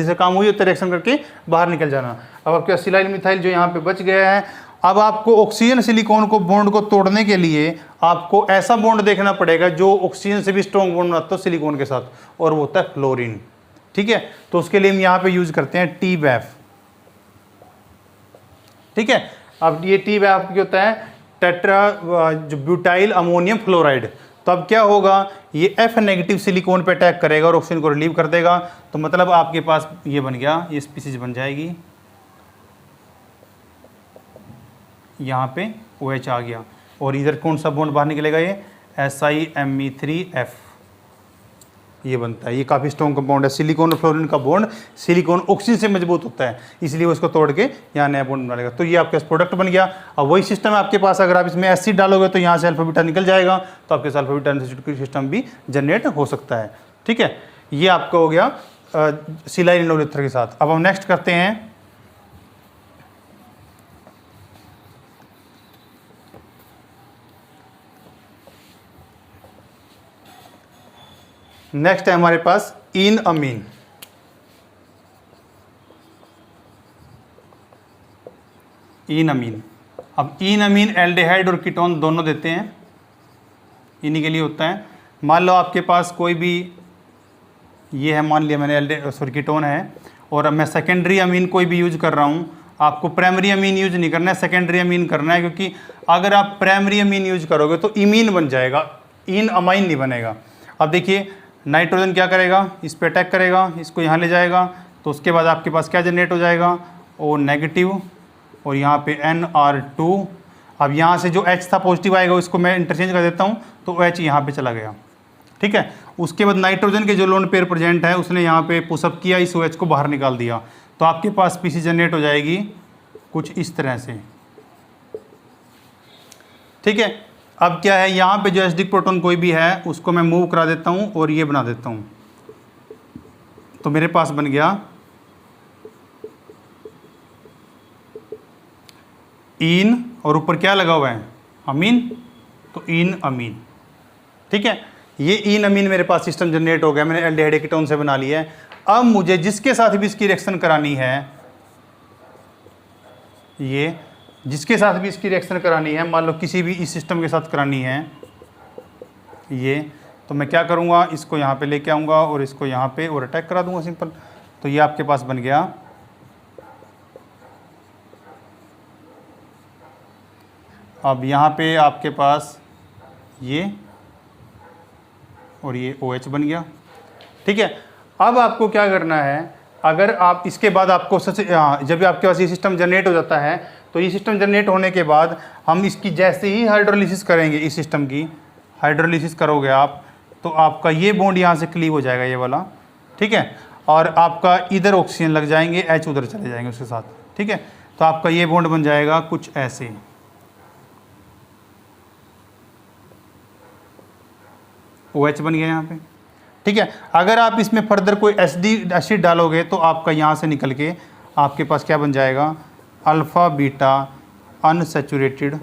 से काम हुई तो रिएक्शन करके बाहर निकल जाना। अब आपके सिलाइल मिथाइल जो यहाँ पे बच गया है। अब आपको ऑक्सीजन सिलिकॉन को बॉन्ड को तोड़ने के लिए आपको ऐसा बॉन्ड देखना पड़ेगा जो ऑक्सीजन से भी स्ट्रॉन्ग बॉन्ड बनाता हो सिलिकॉन के साथ, और वो होता है फ्लोरीन, ठीक है। तो उसके लिए हम यहाँ पे यूज करते हैं TBAF, ठीक है। अब ये TBAF क्या होता है, टेट्रा जो ब्यूटाइल अमोनियम फ्लोराइड। तो अब क्या होगा, ये F नेगेटिव सिलिकॉन पे अटैक करेगा और ऑक्सीजन को रिलीव कर देगा। तो मतलब आपके पास ये बन गया, ये स्पीसीज बन जाएगी, यहाँ पे OH आ गया, और इधर कौन सा बॉन्ड बाहर निकलेगा, ये SiMe3F ये बनता है। ये काफ़ी स्ट्रॉन्ग कंपाउंड है, सिलिकॉन और फ्लोरीन का बॉन्ड सिलिकॉन ऑक्सीजन से मजबूत होता है, इसलिए वो इसको तोड़ के यहाँ नया बॉन्ड बना लेगा। तो ये आपके पास प्रोडक्ट बन गया। अब वही सिस्टम है आपके पास, अगर आप इसमें एसिड डालोगे तो यहाँ से अल्फा बीटा निकल जाएगा, तो आपके अल्फा बीटा सिस्टम भी जनरेट हो सकता है, ठीक है। ये आपका हो गया सिलाइल इनोलिथर के साथ। अब हम नेक्स्ट करते हैं नेक्स्ट है हमारे पास इन अमीन। इन अमीन, अब इन अमीन एल्डिहाइड और कीटोन दोनों देते हैं, इन्हीं के लिए होता है। मान लो आपके पास कोई भी ये है, मान लिया मैंने कीटोन है, और अब मैं सेकेंडरी अमीन कोई भी यूज कर रहा हूँ। आपको प्राइमरी अमीन यूज नहीं करना है, सेकेंडरी अमीन करना है, क्योंकि अगर आप प्राइमरी अमीन यूज करोगे तो इमीन बन जाएगा, इन अमाइन नहीं बनेगा। अब देखिए नाइट्रोजन क्या करेगा, इस पे अटैक करेगा, इसको यहाँ ले जाएगा, तो उसके बाद आपके पास क्या जनरेट हो जाएगा, O नेगेटिव और यहाँ पे NR2। अब यहाँ से जो H था पॉजिटिव आएगा उसको मैं इंटरचेंज कर देता हूँ, तो H यहाँ पे चला गया। ठीक है, उसके बाद नाइट्रोजन के जो लोन पेयर प्रेजेंट है उसने यहाँ पे पुशअप किया, इस OH को बाहर निकाल दिया, तो आपके पास पीसी जनरेट हो जाएगी कुछ इस तरह से। ठीक है, अब क्या है, यहाँ पे जो एसिडिक प्रोटॉन कोई भी है उसको मैं मूव करा देता हूँ और ये बना देता हूँ, तो मेरे पास बन गया इन, और ऊपर क्या लगा हुआ है, अमीन, तो इन अमीन। ठीक है, ये इन अमीन मेरे पास सिस्टम जनरेट हो गया, मैंने एल्डिहाइड कीटोन से बना लिया है। अब मुझे जिसके साथ भी इसकी रिएक्शन करानी है, ये जिसके साथ भी इसकी रिएक्शन करानी है, मान लो किसी भी इस सिस्टम के साथ करानी है ये, तो मैं क्या करूँगा, इसको यहाँ पे लेके आऊँगा और इसको यहाँ पे और अटैक करा दूँगा, सिंपल। तो ये आपके पास बन गया अब यहाँ पे आपके पास ये और ये OH बन गया। ठीक है, अब आपको क्या करना है, अगर आप इसके बाद आपको जब आपके पास ये सिस्टम जनरेट हो जाता है, तो ये सिस्टम जनरेट होने के बाद हम इसकी जैसे ही हाइड्रोलिसिस करेंगे, इस सिस्टम की हाइड्रोलिसिस करोगे आप, तो आपका ये बॉन्ड यहाँ से क्लीव हो जाएगा, ये वाला। ठीक है, और आपका इधर ऑक्सीजन लग जाएंगे, H उधर चले जाएंगे उसके साथ। ठीक है, तो आपका ये बॉन्ड बन जाएगा कुछ ऐसे, OH बन गया यहाँ पे। ठीक है, अगर आप इसमें फर्दर कोई एसिड डालोगे तो आपका यहाँ से निकल के आपके पास क्या बन जाएगा, अल्फ़ा बीटा अनसैचुरेटेड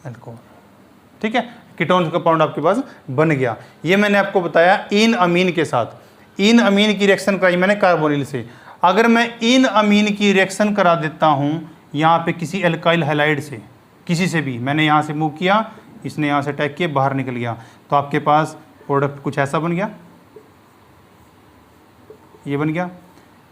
अल्कोहल। ठीक है, कीटोन कंपाउंड आपके पास बन गया। ये मैंने आपको बताया इन अमीन के साथ। इन अमीन की रिएक्शन कराई मैंने कार्बोनिल से। अगर मैं इन अमीन की रिएक्शन करा देता हूँ यहाँ पे किसी एल्काइल हैलाइड से, किसी से भी, मैंने यहाँ से मूव किया, इसने यहाँ से अटैक किया, बाहर निकल गया, तो आपके पास प्रोडक्ट कुछ ऐसा बन गया, ये बन गया।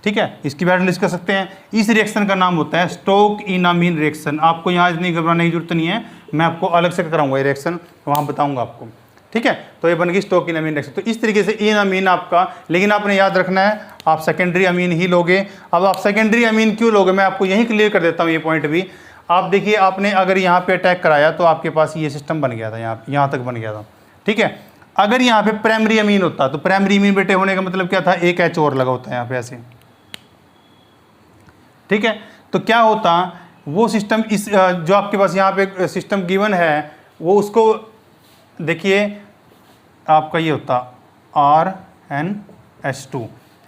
ठीक है, इसकी वैल्यू लिस्ट कर सकते हैं। इस रिएक्शन का नाम होता है स्टोक इनामीन रिएक्शन। आपको यहाँ इतनी घबराने की जरूरत नहीं है, मैं आपको अलग से कराऊंगा ये रिएक्शन, वहाँ बताऊंगा आपको। ठीक है, तो ये बन गई स्टोक इनामीन रिएक्शन। तो इस तरीके से इनामीन आपका, लेकिन आपने याद रखना है आप सेकेंडरी अमीन ही लोगे। अब आप सेकेंडरी अमीन क्यों लोगे, मैं आपको यहीं क्लियर कर देता हूँ ये पॉइंट भी। आप देखिए, आपने अगर यहाँ पे अटैक कराया तो आपके पास ये सिस्टम बन गया था, यहाँ तक बन गया था। ठीक है, अगर यहाँ पे प्राइमरी अमीन होता, तो प्राइमरी अमीन बेटे होने का मतलब क्या था, एक H और लगा होता है यहाँ पे ऐसे। ठीक है, तो क्या होता, वो सिस्टम इस जो आपके पास यहाँ पे सिस्टम गिवन है, वो उसको देखिए आपका ये होता RnH2।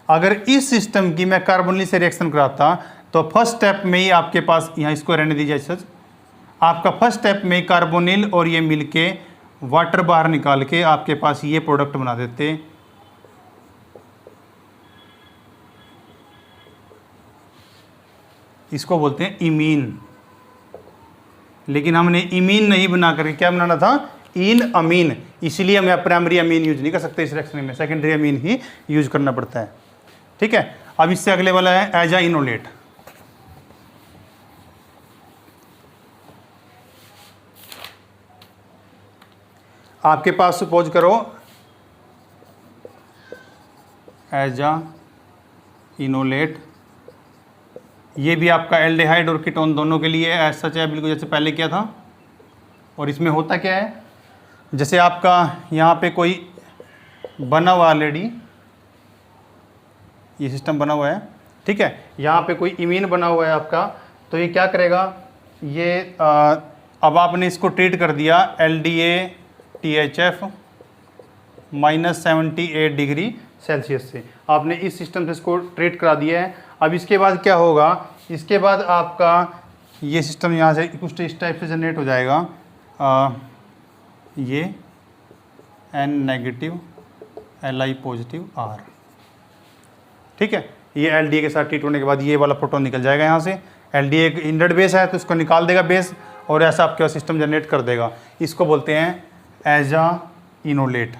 अगर इस सिस्टम की मैं कार्बोनिल से रिएक्शन कराता तो फर्स्ट स्टेप में ही आपके पास, यहाँ इसको रहने दीजिए सच, आपका फर्स्ट स्टेप में कार्बोनिल और ये मिलके वाटर बाहर निकाल के आपके पास ये प्रोडक्ट बना देते। इसको बोलते हैं इमीन, लेकिन हमने इमीन नहीं बना करके क्या बनाना था, इन अमीन। इसलिए हम प्राइमरी अमीन यूज नहीं कर सकते इस रिएक्शन में, सेकेंडरी अमीन ही यूज करना पड़ता है। ठीक है, अब इससे अगले वाला है एजा इनोलेट। आपके पास सपोज करो एजा इनोलेट, ये भी आपका एल्डिहाइड और कीटोन दोनों के लिए ऐसा सच है, बिल्कुल जैसे पहले किया था। और इसमें होता क्या है, जैसे आपका यहाँ पे कोई बना हुआ ऑलरेडी, ये सिस्टम बना हुआ है। ठीक है, यहाँ पे कोई इमीन बना हुआ है आपका, तो ये क्या करेगा, ये अब आपने इसको ट्रीट कर दिया LDA-THF -78 डिग्री सेल्सियस से, आपने इस सिस्टम से इसको ट्रीट करा दिया है। अब इसके बाद क्या होगा, इसके बाद आपका ये सिस्टम यहाँ से कुछ इस टाइप से जनरेट हो जाएगा, ये N negative Li positive R। ठीक है, ये LDA के साथ ट्रीट होने के बाद ये वाला प्रोटॉन निकल जाएगा यहाँ से। LDA एक इंडर्ड बेस है तो उसको निकाल देगा बेस, और ऐसा आपके पास सिस्टम जनरेट कर देगा। इसको बोलते हैं एजा इनोलेट।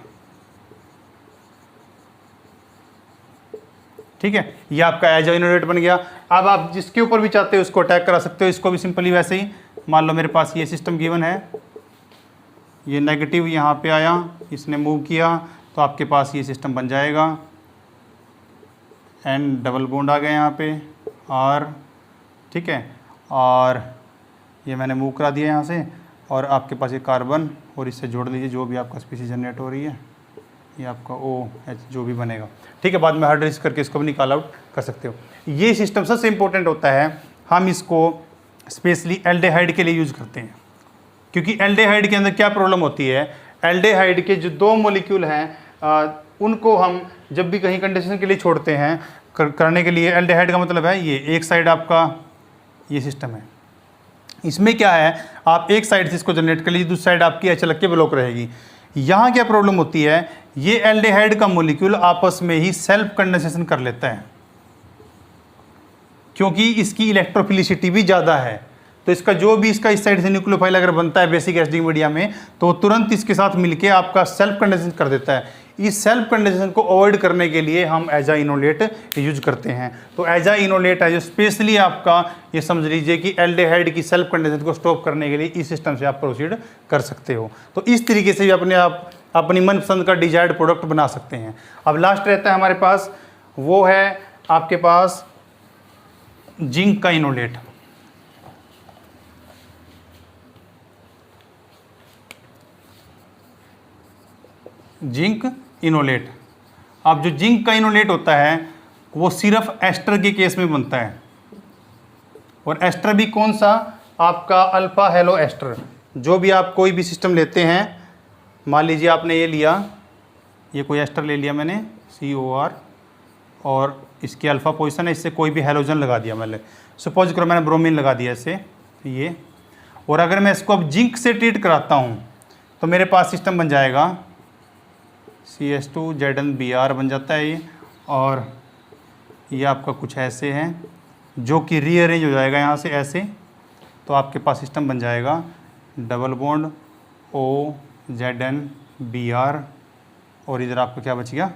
ठीक है, ये आपका एजा इनोलेट बन गया। अब आप जिसके ऊपर भी चाहते हो उसको अटैक करा सकते हो। इसको भी सिंपली वैसे ही, मान लो मेरे पास ये सिस्टम गिवन है, ये नेगेटिव यहाँ पे आया, इसने मूव किया, तो आपके पास ये सिस्टम बन जाएगा। N डबल बॉन्ड आ गया यहाँ पे R। ठीक है, और ये मैंने मूव करा दिया यहाँ से, और आपके पास ये कार्बन और इससे जोड़ लीजिए जो भी आपका स्पीशीज जनरेट हो रही है, ये आपका OH जो भी बनेगा, ठीक है। बाद में हार्ड रेस करके इसको भी निकाल आउट कर सकते हो। ये सिस्टम सबसे इंपॉर्टेंट होता है, हम इसको स्पेशली एल्डेहाइड के लिए यूज करते हैं, क्योंकि एल्डेहाइड के अंदर क्या प्रॉब्लम होती है, एल्डेहाइड के जो 2 मॉलिक्यूल हैं उनको हम जब भी कहीं कंडेंसेशन के लिए छोड़ते हैं करने के लिए, एल्डेहाइड का मतलब है ये एक साइड आपका ये सिस्टम है, इसमें क्या है आप एक साइड से इसको जनरेट कर लीजिए, दूसरी साइड आपकी ऐसे लग के ब्लॉक रहेगी। यहाँ क्या प्रॉब्लम होती है, ये एल्डेहाइड का मॉलिक्यूल आपस में ही सेल्फ कंडेंसेशन कर लेता है, क्योंकि इसकी इलेक्ट्रोफिलिसिटी भी ज़्यादा है, तो इसका जो भी इसका इस साइड से न्यूक्लियोफाइल अगर बनता है बेसिक एसिडिक मीडिया में, तो तुरंत इसके साथ मिलके आपका सेल्फ कंडेंसेशन कर देता है। इस सेल्फ कंडेंसेशन को अवॉइड करने के लिए हम एजा इनोलेट यूज करते हैं। तो एजा इनोलेट है जो स्पेशली आपका, ये समझ लीजिए कि एल्डेहाइड की सेल्फ कंडेंसेशन को स्टॉप करने के लिए इस सिस्टम से आप प्रोसीड कर सकते हो। तो इस तरीके से भी अपनी मनपसंद का डिजायर्ड प्रोडक्ट बना सकते हैं। अब लास्ट रहता है हमारे पास, वो है आपके पास जिंक का इनोलेट। जिंक इनोलेट, अब जो जिंक का इनोलेट होता है वो सिर्फ एस्टर के केस में बनता है, और एस्टर भी कौन सा, आपका अल्फा हेलो एस्टर। जो भी आप कोई भी सिस्टम लेते हैं, मान लीजिए आपने ये लिया, ये कोई एस्टर ले लिया मैंने COR, और इसकी अल्फा पोजीशन है, इससे कोई भी हेलोजन लगा दिया मैंने, सपोज करो मैंने ब्रोमीन लगा दिया इससे ये, और अगर मैं इसको अब जिंक से ट्रीट कराता हूँ तो मेरे पास सिस्टम बन जाएगा CH2ZnBr बन जाता है ये, और ये आपका कुछ ऐसे हैं जो कि रीअरेंज हो जाएगा यहाँ से ऐसे, तो आपके पास सिस्टम बन जाएगा डबल बॉन्ड OZnBr, और इधर आपका क्या बच गया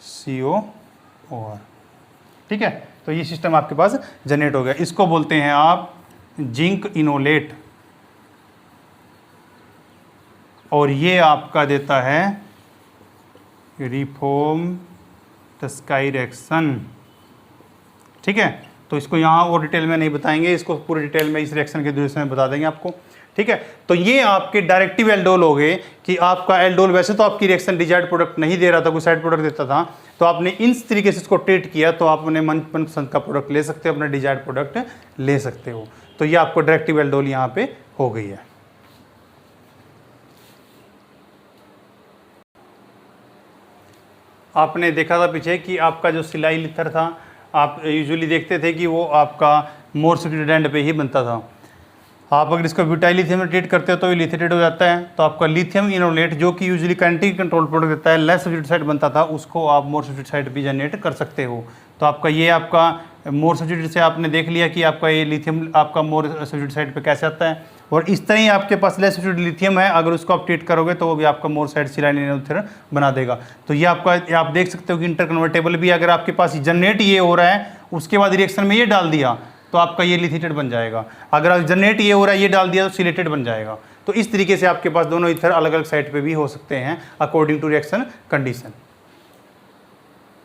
COOR, ठीक है। तो ये सिस्टम आपके पास जनरेट हो गया, इसको बोलते हैं आप जिंक इनोलेट, और ये आपका देता है रिफॉर्म टस्काई रिएक्शन, ठीक है। तो इसको यहाँ और डिटेल में नहीं बताएंगे, इसको पूरी डिटेल में इस रिएक्शन के ड्यूरेशन में बता देंगे आपको, ठीक है। तो ये आपके डायरेक्टिव एल्डोल हो गए कि आपका एल्डोल वैसे तो आपकी रिएक्शन डिजायर्ड प्रोडक्ट नहीं दे रहा था, कोई साइड प्रोडक्ट देता था, तो आपने इस तरीके से इसको ट्रीट किया, तो आप अपने मनपसंद का प्रोडक्ट ले सकते हो, अपना डिजायर्ड प्रोडक्ट ले सकते हो। तो ये आपको डायरेक्टिव एल्डोल यहाँ पे हो गई है। आपने देखा था पीछे कि आपका जो सिलाई लिथर था, आप यूजुअली देखते थे कि वो आपका मोर सेचुरेटेड एंड पे ही बनता था। आप अगर इसको ब्यूटाइल लिथियम में ट्रीट करते हो तो ये लिथेटेड हो जाता है, तो आपका लिथियम इनोलेट जो कि यूजुअली काइनेटिक कंट्रोल प्रोडक्ट देता है, लेस सब्स्टिट्यूट साइड बनता था, उसको आप मोर सब्स्टिट्यूट साइड भी जनरेट कर सकते हो। तो आपका ये आपका मोर सब्स्टिट्यूट से आपने देख लिया कि आपका ये लिथियम आपका मोर सब्स्टिट्यूट साइड पे कैसे आता है, और इस तरह ही आपके पास लेस सब्स्टिट्यूट लिथियम है, अगर उसको आप ट्रीट करोगे तो वो भी आपका मोर साइड सिलाइन इनोलेट बना देगा। तो ये आपका आप देख सकते हो कि इंटर कन्वर्टेबल भी अगर आपके पास जनरेट ये हो रहा है, उसके बाद रिएक्शन में ये डाल दिया तो आपका ये लिथिटेड बन जाएगा, अगर जनरेट ये हो रहा है ये डाल दिया तो सिलेटेड बन जाएगा। तो इस तरीके से आपके पास दोनों इथर अलग अलग साइड पे भी हो सकते हैं अकॉर्डिंग टू रिएक्शन कंडीशन।